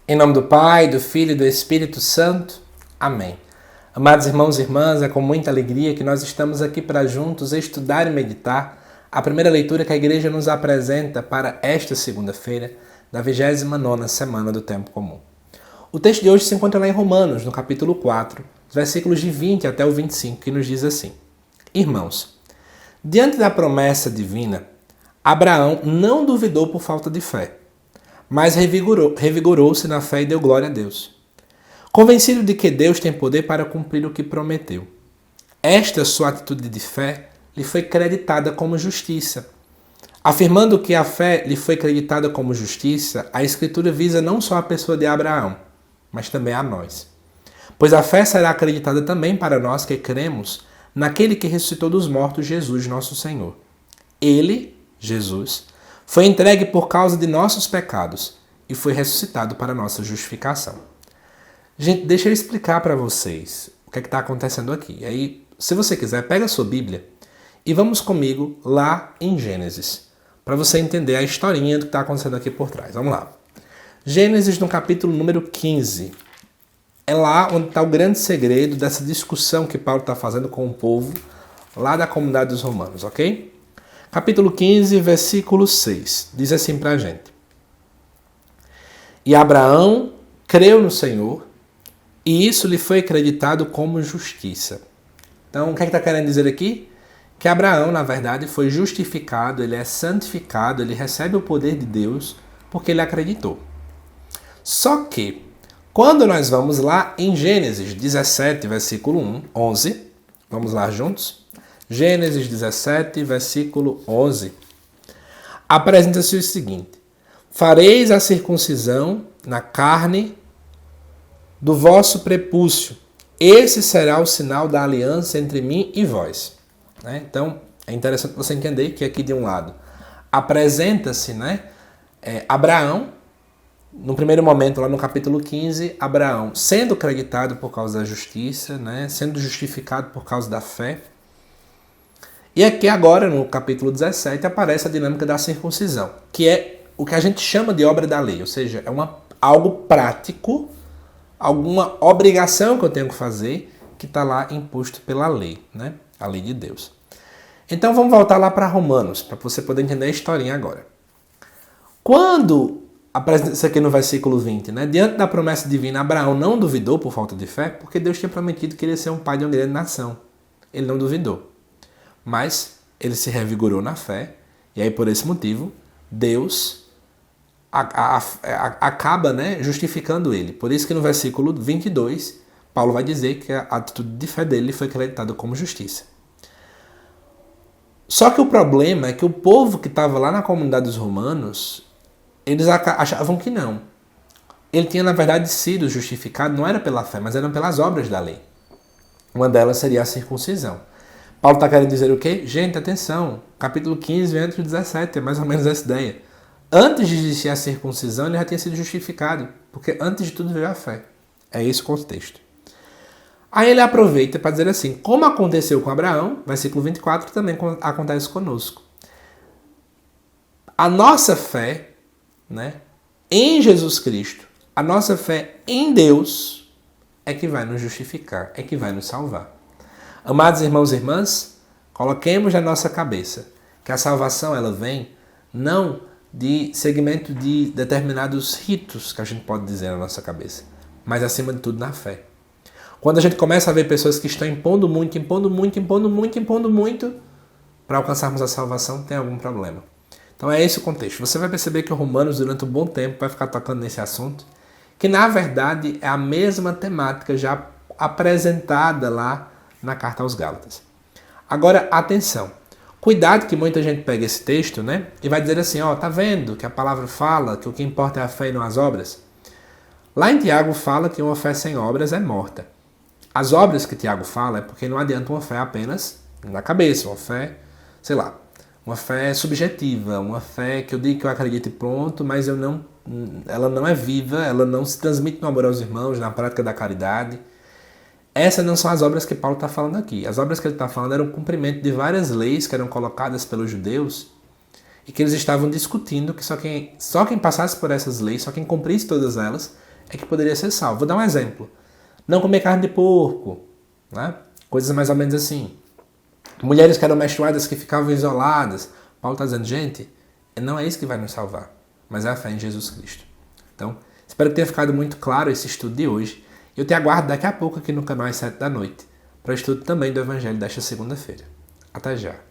Em nome do Pai, do Filho e do Espírito Santo. Amém. Amados irmãos e irmãs, é com muita alegria que nós estamos aqui para juntos estudar e meditar a primeira leitura que a Igreja nos apresenta para esta segunda-feira da 29ª semana do Tempo Comum. O texto de hoje se encontra lá em Romanos, no capítulo 4, versículos de 20 até o 25, que nos diz assim: Irmãos, diante da promessa divina, Abraão não duvidou por falta de fé, mas revigorou-se na fé e deu glória a Deus, convencido de que Deus tem poder para cumprir o que prometeu. Esta sua atitude de fé lhe foi creditada como justiça. Afirmando que a fé lhe foi creditada como justiça, a Escritura visa não só a pessoa de Abraão, mas também a nós. Pois a fé será acreditada também para nós que cremos naquele que ressuscitou dos mortos, Jesus, nosso Senhor. Ele, Jesus, foi entregue por causa de nossos pecados e foi ressuscitado para nossa justificação. Gente, deixa eu explicar para vocês o que está acontecendo aqui. E aí, se você quiser, pega a sua Bíblia e vamos comigo lá em Gênesis, para você entender a historinha do que está acontecendo aqui por trás. Vamos lá. Gênesis no capítulo número 15. É lá onde está o grande segredo dessa discussão que Paulo está fazendo com o povo lá da comunidade dos romanos, ok? Capítulo 15, versículo 6. Diz assim para a gente: E Abraão creu no Senhor, e isso lhe foi acreditado como justiça. Então, o que está querendo dizer aqui? Que Abraão, na verdade, foi justificado, ele é santificado, ele recebe o poder de Deus porque ele acreditou. Só que, quando nós vamos lá em Gênesis 17, versículo 11, vamos lá juntos? Gênesis 17, versículo 11, apresenta-se o seguinte: Fareis a circuncisão na carne do vosso prepúcio. Esse será o sinal da aliança entre mim e vós. Então, é interessante você entender que aqui de um lado apresenta-se Abraão, no primeiro momento, lá no capítulo 15, Abraão sendo acreditado por causa da justiça, sendo justificado por causa da fé. E aqui agora, no capítulo 17, aparece a dinâmica da circuncisão, que é o que a gente chama de obra da lei, ou seja, é algo prático, alguma obrigação que eu tenho que fazer, que está lá imposto pela lei, a lei de Deus. Então vamos voltar lá para Romanos, para você poder entender a historinha agora. Quando apresenta isso aqui no versículo 20, diante da promessa divina, Abraão não duvidou por falta de fé, porque Deus tinha prometido que ele ia ser um pai de uma grande nação. Ele não duvidou. Mas ele se revigorou na fé, e aí por esse motivo, Deus acaba justificando ele. Por isso que no versículo 22, Paulo vai dizer que a atitude de fé dele foi creditada como justiça. Só que o problema é que o povo que estava lá na comunidade dos romanos, eles achavam que não. Ele tinha, na verdade, sido justificado, não era pela fé, mas eram pelas obras da lei. Uma delas seria a circuncisão. Paulo está querendo dizer o quê? Gente, atenção, capítulo 15, verso 17, é mais ou menos essa ideia. Antes de existir a circuncisão, ele já tinha sido justificado, porque antes de tudo veio a fé. É esse o contexto. Aí ele aproveita para dizer assim, como aconteceu com Abraão, versículo 24, também acontece conosco. A nossa fé, em Jesus Cristo, a nossa fé em Deus é que vai nos justificar, é que vai nos salvar. Amados irmãos e irmãs, coloquemos na nossa cabeça que a salvação ela vem não de segmento de determinados ritos que a gente pode dizer na nossa cabeça, mas acima de tudo na fé. Quando a gente começa a ver pessoas que estão impondo muito para alcançarmos a salvação, tem algum problema. Então é esse o contexto. Você vai perceber que o Romanos durante um bom tempo vai ficar tocando nesse assunto, que na verdade é a mesma temática já apresentada lá na carta aos Gálatas. Agora, atenção. Cuidado que muita gente pega esse texto, e vai dizer assim, tá vendo que a palavra fala que o que importa é a fé e não as obras? Lá em Tiago fala que uma fé sem obras é morta. As obras que Tiago fala é porque não adianta uma fé apenas na cabeça, uma fé, uma fé subjetiva, uma fé que eu digo que eu acredito e pronto, mas ela não é viva, ela não se transmite no amor aos irmãos, na prática da caridade. Essas não são as obras que Paulo está falando aqui. As obras que ele está falando eram o cumprimento de várias leis que eram colocadas pelos judeus e que eles estavam discutindo que só quem passasse por essas leis, só quem cumprisse todas elas, é que poderia ser salvo. Vou dar um exemplo. Não comer carne de porco, né? Coisas mais ou menos assim. Mulheres que eram menstruadas que ficavam isoladas. Paulo está dizendo, gente, não é isso que vai nos salvar, mas é a fé em Jesus Cristo. Então, espero que tenha ficado muito claro esse estudo de hoje. Eu te aguardo daqui a pouco aqui no canal às 7 da noite, para o estudo também do Evangelho desta segunda-feira. Até já!